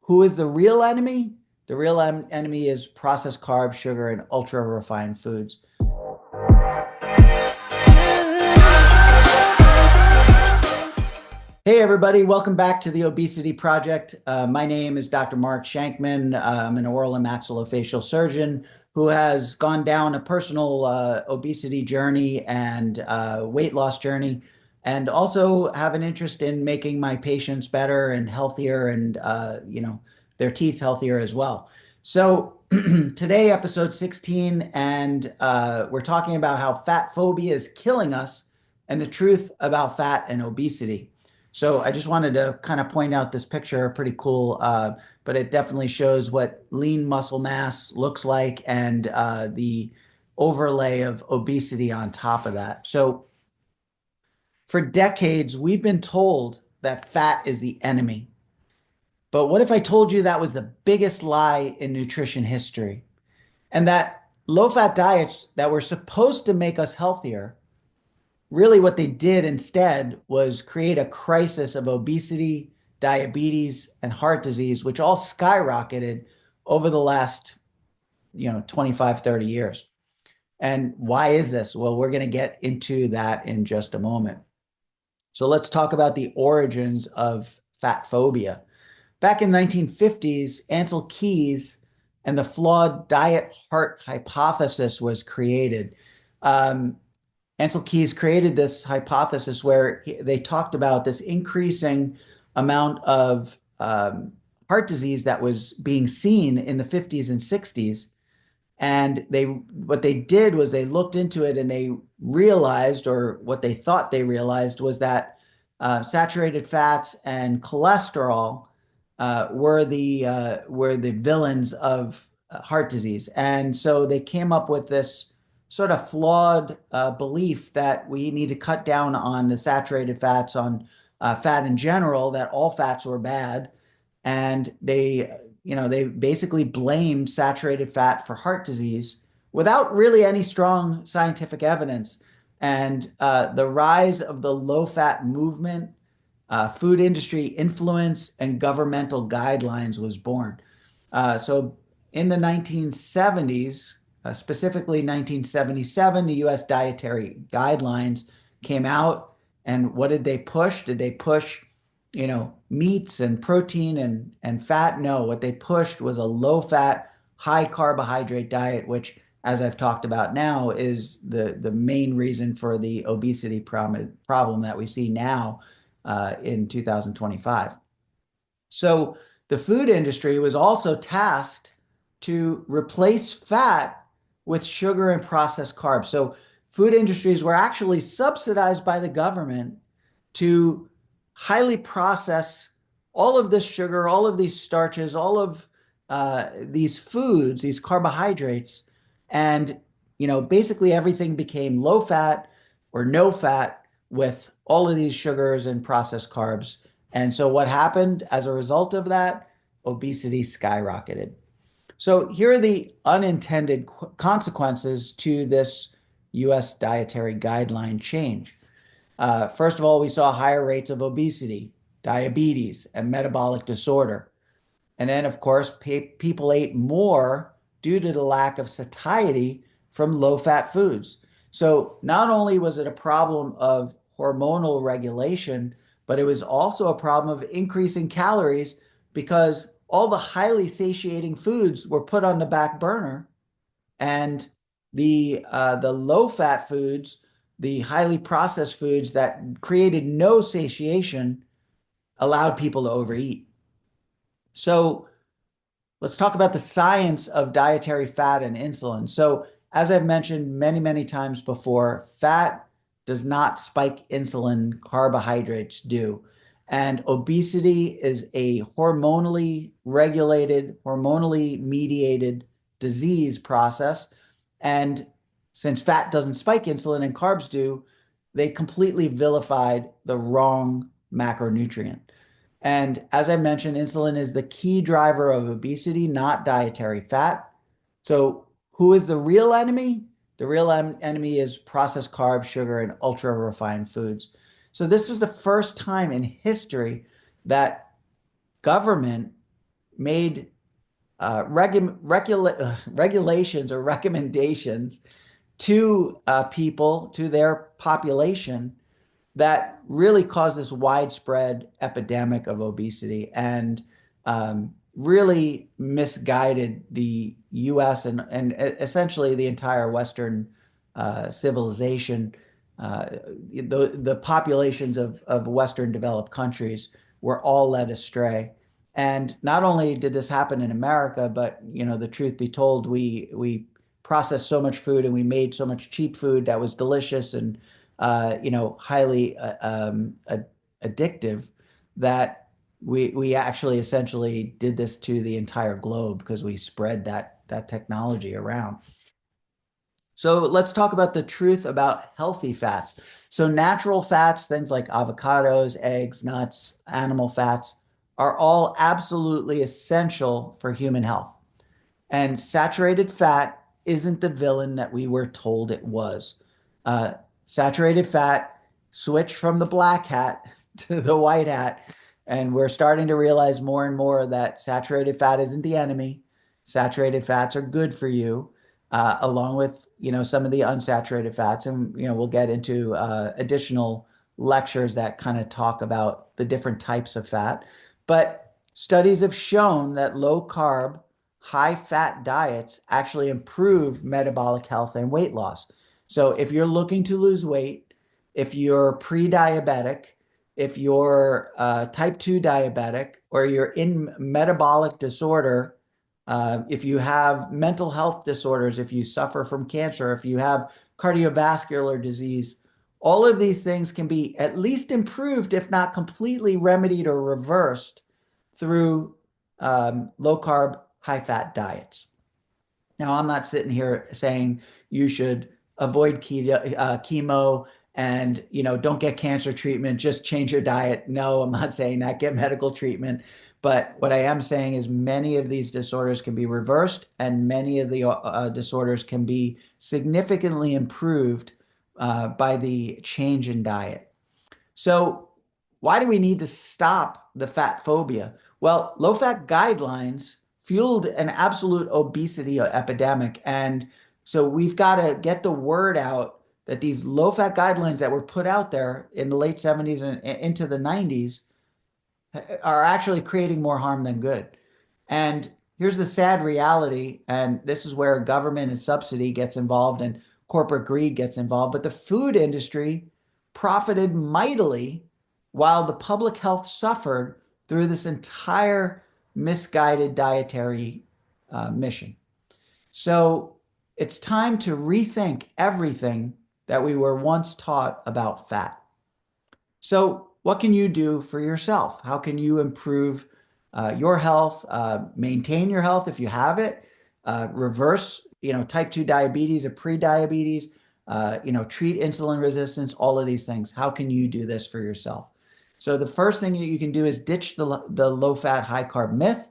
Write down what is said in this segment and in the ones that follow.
who is the real enemy? The real enemy is processed carbs, sugar, and ultra refined foods. Hey, everybody, welcome back to the Obesity Project. My name is Dr. Mark Shankman. I'm an oral and maxillofacial surgeon who has gone down a personal obesity journey and weight loss journey, and also have an interest in making my patients better and healthier and, their teeth healthier as well. So today, episode 16, and we're talking about how fat phobia is killing us and the truth about fat and obesity. So I just wanted to kind of point out this picture, pretty cool, but it definitely shows what lean muscle mass looks like and the overlay of obesity on top of that. So for decades, we've been told that fat is the enemy. But what if I told you that was the biggest lie in nutrition history? And that low-fat diets that were supposed to make us healthier, really what they did instead was create a crisis of obesity, diabetes, and heart disease, which all skyrocketed over the last 25, 30 years. And why is this? Well, we're going to get into that in just a moment. So let's talk about the origins of fat phobia. Back in the 1950s, Ansel Keys and the flawed diet heart hypothesis was created. Ansel Keys created this hypothesis where they talked about this increasing amount of heart disease that was being seen in the 50s and 60s. And what they did was they looked into it and they realized, or what they thought they realized, was that saturated fats and cholesterol were the villains of heart disease. And so they came up with this sort of flawed belief that we need to cut down on the saturated fats, on fat in general, that all fats were bad. And they basically blamed saturated fat for heart disease without really any strong scientific evidence. And the rise of the low-fat movement, food industry influence, and governmental guidelines was born. So in the 1970s, specifically 1977, the U.S. dietary guidelines came out. And what did they push? Did they push, meats and protein and fat? No, what they pushed was a low-fat, high-carbohydrate diet, which, as I've talked about now, is the main reason for the obesity problem that we see now in 2025. So the food industry was also tasked to replace fat with sugar and processed carbs. So food industries were actually subsidized by the government to highly process all of this sugar, all of these starches, all of these foods, these carbohydrates, and basically everything became low fat or no fat with all of these sugars and processed carbs. And so what happened as a result of that? Obesity skyrocketed. So here are the unintended consequences to this U.S. dietary guideline change. First of all, we saw higher rates of obesity, diabetes, and metabolic disorder. And then, of course, people ate more due to the lack of satiety from low-fat foods. So not only was it a problem of hormonal regulation, but it was also a problem of increasing calories because all the highly satiating foods were put on the back burner, and the low-fat foods, the highly processed foods that created no satiation, allowed people to overeat. So let's talk about the science of dietary fat and insulin. So as I've mentioned many, many times before, fat does not spike insulin, carbohydrates do. And obesity is a hormonally regulated, hormonally mediated disease process. And since fat doesn't spike insulin and carbs do, they completely vilified the wrong macronutrient. And as I mentioned, insulin is the key driver of obesity, not dietary fat. So who is the real enemy? The real enemy is processed carbs, sugar, and ultra refined foods. So this was the first time in history that government made regulations or recommendations to people, to their population, that really caused this widespread epidemic of obesity and really misguided the US and essentially the entire Western civilization. The populations of Western developed countries were all led astray. And not only did this happen in America, but the truth be told, we processed so much food and we made so much cheap food that was delicious and highly addictive, that we actually essentially did this to the entire globe because we spread that technology around. So let's talk about the truth about healthy fats. So natural fats, things like avocados, eggs, nuts, animal fats, are all absolutely essential for human health. And saturated fat isn't the villain that we were told it was. Uh, Saturated fat switched from the black hat to the white hat. And we're starting to realize more and more that saturated fat isn't the enemy. Saturated fats are good for you, along with, some of the unsaturated fats. And, we'll get into additional lectures that kind of talk about the different types of fat. But studies have shown that low carb, high fat diets actually improve metabolic health and weight loss. So if you're looking to lose weight, if you're pre-diabetic, if you're type 2 diabetic, or you're in metabolic disorder, if you have mental health disorders, if you suffer from cancer, if you have cardiovascular disease, all of these things can be at least improved, if not completely remedied or reversed, through low carb, high fat diets. Now, I'm not sitting here saying you should avoid chemo and don't get cancer treatment, just change your diet. No, I'm not saying that. Get medical treatment. But what I am saying is many of these disorders can be reversed, and many of the disorders can be significantly improved by the change in diet. So why do we need to stop the fat phobia? Well, low-fat guidelines fueled an absolute obesity epidemic. And so we've got to get the word out that these low-fat guidelines that were put out there in the late 70s and into the 90s are actually creating more harm than good. And here's the sad reality, and this is where government and subsidy gets involved and corporate greed gets involved, but the food industry profited mightily while the public health suffered through this entire misguided dietary mission. So it's time to rethink everything that we were once taught about fat. So what can you do for yourself? How can you improve your health, maintain your health if you have it, reverse, type 2 diabetes or pre-diabetes, treat insulin resistance, all of these things. How can you do this for yourself? So the first thing that you can do is ditch the low-fat, high-carb myth,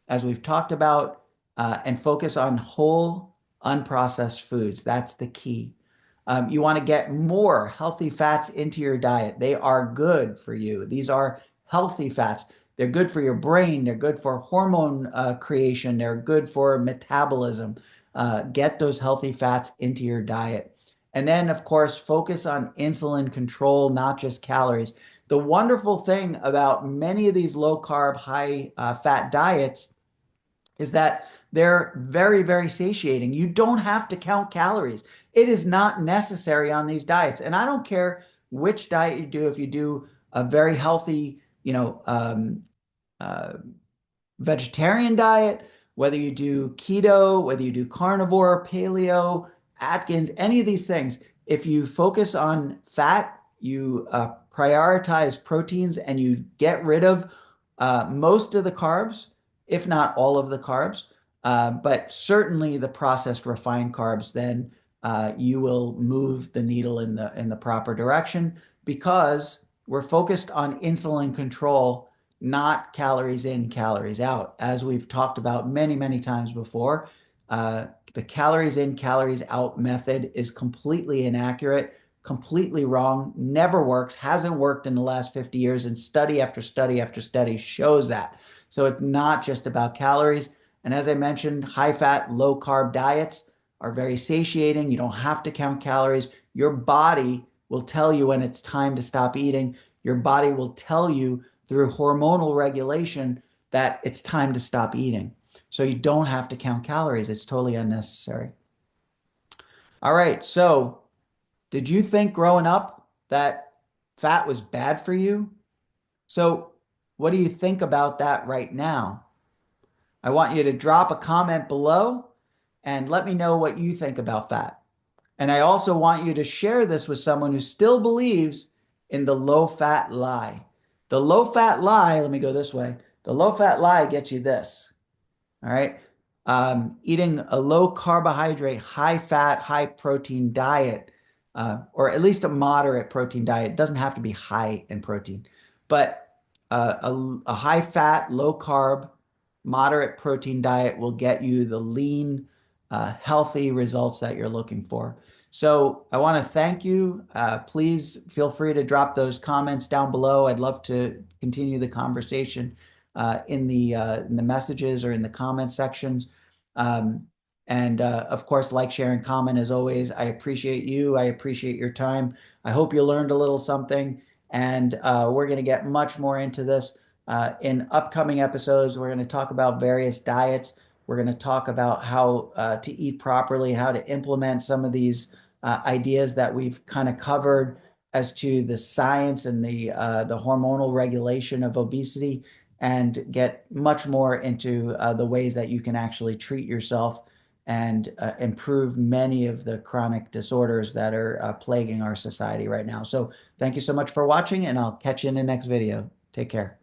as we've talked about, and focus on whole, unprocessed foods. That's the key. You want to get more healthy fats into your diet. They are good for you. These are healthy fats. They're good for your brain. They're good for hormone creation. They're good for metabolism. Get those healthy fats into your diet. And then, of course, focus on insulin control, not just calories. The wonderful thing about many of these low-carb, high-fat diets is that they're very, very satiating. You don't have to count calories. It is not necessary on these diets. And I don't care which diet you do. If you do a very healthy, vegetarian diet, whether you do keto, whether you do carnivore, paleo, Atkins, any of these things, if you focus on fat, you prioritize proteins, and you get rid of most of the carbs, if not all of the carbs, but certainly the processed refined carbs, then you will move the needle in the proper direction, because we're focused on insulin control, not calories in, calories out. As we've talked about many, many times before, the calories in, calories out method is completely inaccurate, completely wrong, never works, hasn't worked in the last 50 years, and study after study after study shows that. So it's not just about calories. And as I mentioned, high fat, low carb diets are very satiating. You don't have to count calories. Your body will tell you when it's time to stop eating. Your body will tell you through hormonal regulation that it's time to stop eating. So you don't have to count calories. It's totally unnecessary. All right. So did you think growing up that fat was bad for you? So what do you think about that right now? I want you to drop a comment below and let me know what you think about fat. And I also want you to share this with someone who still believes in the low fat lie. The low fat lie, let me go this way. The low fat lie gets you this. All right. Eating a low carbohydrate, high fat, high protein diet, or at least a moderate protein diet. It doesn't have to be high in protein, but a high fat, low carb, moderate protein diet will get you the lean, healthy results that you're looking for. So I want to thank you. Please feel free to drop those comments down below. I'd love to continue the conversation in the messages or in the comment sections. Um, and of course, like, share, and comment as always. I appreciate you. I appreciate your time. I hope you learned a little something. And we're going to get much more into this in upcoming episodes. We're going to talk about various diets. We're going to talk about how to eat properly and how to implement some of these ideas that we've kind of covered as to the science and the hormonal regulation of obesity, and get much more into the ways that you can actually treat yourself and improve many of the chronic disorders that are plaguing our society right now. So thank you so much for watching, and I'll catch you in the next video. Take care.